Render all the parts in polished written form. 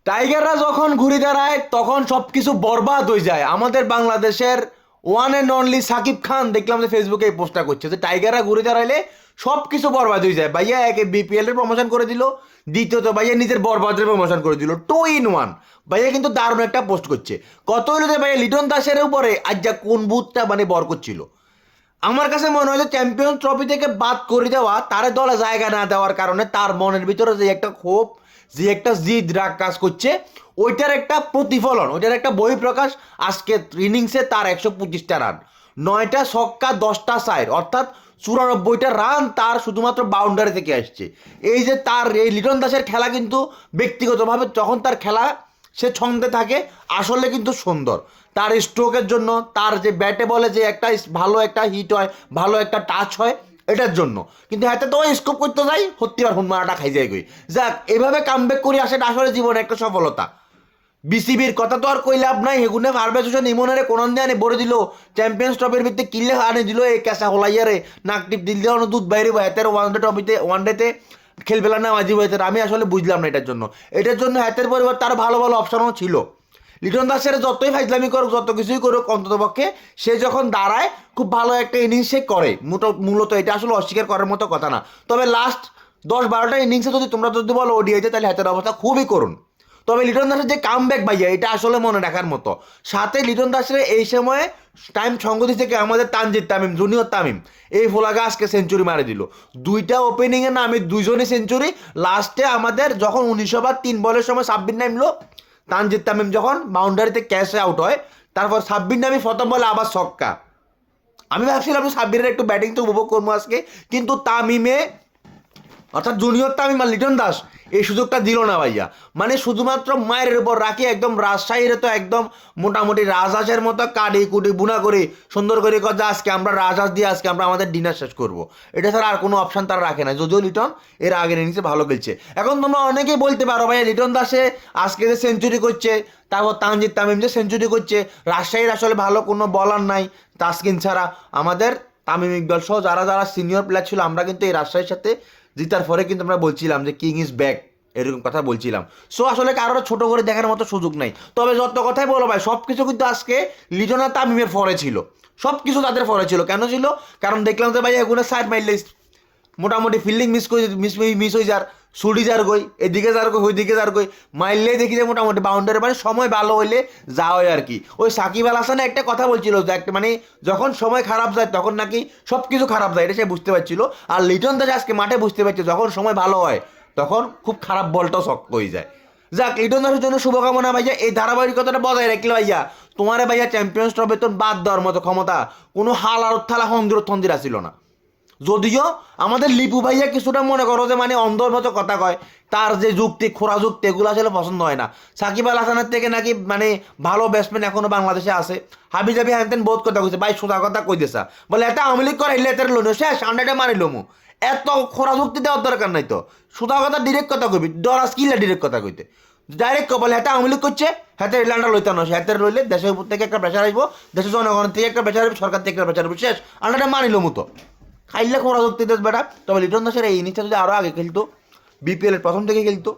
টাইগাররা যখন ঘুরে দাঁড়ায় তখন সব কিছু বরবাদ হয়ে যায়। আমাদের বাংলাদেশের one and only Shakib Khan দেখলাম যে ফেসবুকে এই পোস্টটা করছে যে টাইগাররা ঘুরে দাঁড়াইলে সব কিছু বরবাদ হয়ে যায়। ভাইয়া একে বিপিএল এর প্রমোশন করে দিল, দ্বিতীয়ত ভাইয়া নিজের বরবাদের প্রমোশন করে দিল, 2 in 1। ভাইয়া কিন্তু দারুণ একটা পোস্ট করছে। কত হইলো যে ভাইয়া লিটন দাসের উপরে আজ যা কোন বুথটা মানে বর করছিল। আমার কাছে মনে হয় যে চ্যাম্পিয়ন্স ট্রফি থেকে বাদ করে দেওয়া, তার দলে জায়গা না দেওয়ার কারণে তার মনের ভিতরে যে একটা ক্ষোভ, যে একটা জিদ রাগ কাজ করছে, ওইটার একটা প্রতিফলন, ওইটার একটা বহিঃপ্রকাশ। আজকে ইনিংসে তার 125টা রান, 9টা ছক্কা 10টা চার, অর্থাৎ 94টা রান তার শুধুমাত্র বাউন্ডারি থেকে আসছে। এই যে তার এই লিটন দাসের খেলা কিন্তু ব্যক্তিগতভাবে যখন তার খেলা সে ছন্দে থাকে আসলে কিন্তু সুন্দর। তার স্ট্রোকের জন্য, তার যে ব্যাটে বলে যে একটা ভালো একটা হিট হয়, ভালো একটা টাচ হয়, এটার জন্য। কিন্তু হাতে তো স্কোপ করতে যাই সত্যি আর হুনমারাটা খাই যায় গই। যাক, এভাবে কামব্যাক করে আসাটা আসলে জীবনে একটা সফলতা। বিসিবির কথা তো আর কই লাভ নাই, হেগুনে ফারবেসন ইমনের কোন দিয়ে আনে বলে দিল চ্যাম্পিয়ন্স ট্রফির ভিত্তি কিনলে আনে দিল এই ক্যাসা হলাইয়ারে নাক টিপ দিল দিয়ে দুধ বাইরে হাতের ওয়ানডে ট্রফিতে ওয়ানডেতে খেলবে না মাঝি বইতে। আমি আসলে বুঝলাম না এটার জন্য হাতের পরিবর্তে তার ভালো ভালো অপশনও ছিল। লিটন দাসের যতই ফাইজলামি করুক, যত কিছুই করুক, অন্ততপক্ষে সে যখন দাঁড়ায় খুব ভালো একটা ইনিংস সে করে। মূলত এটা আসলে অস্বীকার করার মতো কথা না। তবে লাস্ট 10-12টা ইনিংসে যদি তোমরা যদি বলো ওডিআইতে, তাহলে হাতের অবস্থা খুবই করুন। তবে লিটন দাসের যে কামব্যাক ভাইয়া, এটা আসলে মনে রাখার মতো। সাথে লিটন দাসের এই সময়ে টাইম সঙ্গতি থেকে আমাদের তানজিদ তামিম, জুনিয়র তামিম, এই ফোলাগা আজকে সেঞ্চুরি মারে দিল। দুইটা ওপেনিংয়ে নামে দুইজনই সেঞ্চুরি। লাস্টে আমাদের যখন 19 ওভার 3 বলের সময় সাব্বির নামলো, তানজিদ তামিম যখন বাউন্ডারিতে ক্যাশে আউট হয়, তারপর সাব্বির নামি প্রথম বলে আবার ছক্কা। আমি ভাবছিলাম সাব্বিরের একটু ব্যাটিং তো উপভোগ করবো আজকে, কিন্তু তামিমে অর্থাৎ জুনিয়র তামিম আর লিটন দাস এই সুযোগটা দিল না ভাইয়া। মানে শুধুমাত্র মায়ের উপর রাখি একদম রাজশাহীরে তো একদম মোটামুটি রাজহাঁসের মতো কাটি কুটি বুনা করে সুন্দর করে কথা আজকে আমরা রাজহাঁস দিয়ে আজকে আমরা আমাদের ডিনার শেষ করব। এটা ছাড়া আর কোনো অপশান তারা রাখে না। যদিও লিটন এর আগের ইনিংসে ভালো খেলছে। এখন তোমরা অনেকেই বলতে পারো ভাইয়া লিটন দাসে আজকে যে সেঞ্চুরি করছে, তারপর তানজিদ তামিম যে সেঞ্চুরি করছে, রাজশাহীর আসলে ভালো কোনো বলার নাই তাসকিন ছাড়া। আমাদের তামিম ইকবাল সহ যারা যারা সিনিয়র প্লেয়ার ছিল, আমরা কিন্তু এই রাজশাহীর সাথে জিতার পরে কিন্তু আমরা বলছিলাম যে কিং ইজ ব্যাক, এরকম কথা বলছিলাম। সো আসলে কারোর ছোট করে দেখার মতো সুযোগ নাই। তবে যত কথাই বলো ভাই, সব কিছু কিন্তু আজকে লিটন আর তামিমের ফরে ছিল। সব কিছু তাদের ফরে ছিল। কেন ছিল? কারণ দেখলাম যে ভাই এগুলো সাইড মাইলে মোটামুটি ফিল্ডিং মিস হয়ে যার, ছুটি যার গই, এদিকে যার গই ওইদিকে যার গই, মাইলেই দেখি যে মোটামুটি বাউন্ডারি, মানে সময় ভালো হইলে যা হয় আর কি। ওই সাকিব আল হাসানে একটা কথা বলছিল যে একটা মানে যখন সময় খারাপ যায় তখন নাকি সব কিছু খারাপ যায়, এটা সে বুঝতে পারছিল। আর লিটন দাস আজকে মাঠে বুঝতে পারছে যখন সময় ভালো হয় তখন খুব খারাপ বলটাও শক্ত হয়ে যায়। যাক, লিটন দাসের জন্য শুভকামনা ভাইয়া। এই ধারাবাহিকতাটা বজায় রাখলে ভাইয়া তোমারে ভাইয়া চ্যাম্পিয়ন্স ট্রফি তো বাদ দেওয়ার মতো ক্ষমতা কোনো হাল আর থালা হন্দির আসিল না। যদিও আমাদের লিপু ভাইয়া কিছুটা মনে করো যে মানে অন্ধর মতো কথা কয়, তার যে যুক্তি খোরা যুক্তি এগুলো আসলে পছন্দ হয় না। সাকিব আল হাসানের থেকে নাকি মানে ভালো ব্যাটসম্যান এখনো বাংলাদেশে আছে। হাবি জাবি হ্যান বহুত কথা কইছে ভাই, সোজা কথা কই দিছা বলে এটা আওয়ামী লীগ করে এর লোন শেষ আন্ডারটা মারিল মু। এত খোরা যুক্তি দেওয়ার দরকার নাই তো, সোজা কথা ডিরেক্ট কথা কইবি। ডরাস কিলা ডিরেক্ট কথা কইতে, ডাইরেক্ট বলে হ্যাঁ আওয়ামী লীগ করছে, হাতে ল্যান্ডার লইতে না, হাতে রইলে দেশের উপর থেকে একটা প্রেশার আসবো, দেশের জনগণ থেকে একটা প্রেশার আসবে, সরকার থেকে একটা প্রেশার আসবে, শেষ আন্ডারটা মানিল মতো খাইলে খোরা যুক্তি দেশ বেটা। তবে লিটন দাসের এই ইনিংসটা যদি আরও আগে খেলতো, বিপিএল এর প্রথম থেকে খেলতো,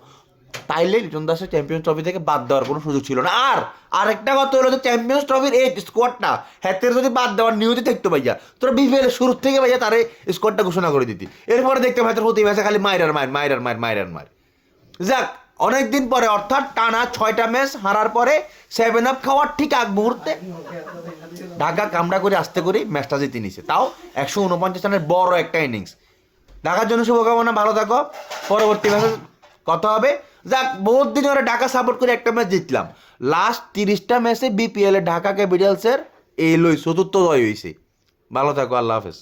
তাইলে লিটন দাসের চ্যাম্পিয়ন্স ট্রফি থেকে বাদ দেওয়ার কোনো সুযোগ ছিল না। আর আরেকটা কথা হলো যে চ্যাম্পিয়ন্স ট্রফির এই স্কোয়াডটা হাতের যদি বাদ দেওয়ার নিয়তি থাকতো ভাইয়া, তোরা বিপিএল শুরুর থেকে ভাইয়া তার স্কোয়াডটা ঘোষণা করে দিতি। এরপরে দেখতে ভাই তোর প্রতি ম্যাচে খালি মায়ের। যাক, অনেকদিন পরে অর্থাৎ টানা 6টা ম্যাচ হারার পরে 7 আপ খাওয়ার ঠিক আগ মুহূর্তে ঢাকা কামড়া করে আসতে করে ম্যাচটা জিতে নিছে, তাও 149 রানের বড় একটা ইনিংস। ঢাকার জন্য শুভকামনা, ভালো থাকো। পরবর্তী ম্যাচে কথা হবে। যাক, বহুত দিন ওরা ঢাকা সাপোর্ট করে একটা ম্যাচ জিতলাম। লাস্ট 30টা ম্যাচে বিপিএল এ ঢাকা ক্যাপিটালসের এই লই চতুর্থ জয় হয়েছে। ভালো থাকো, আল্লাহ হাফেজ।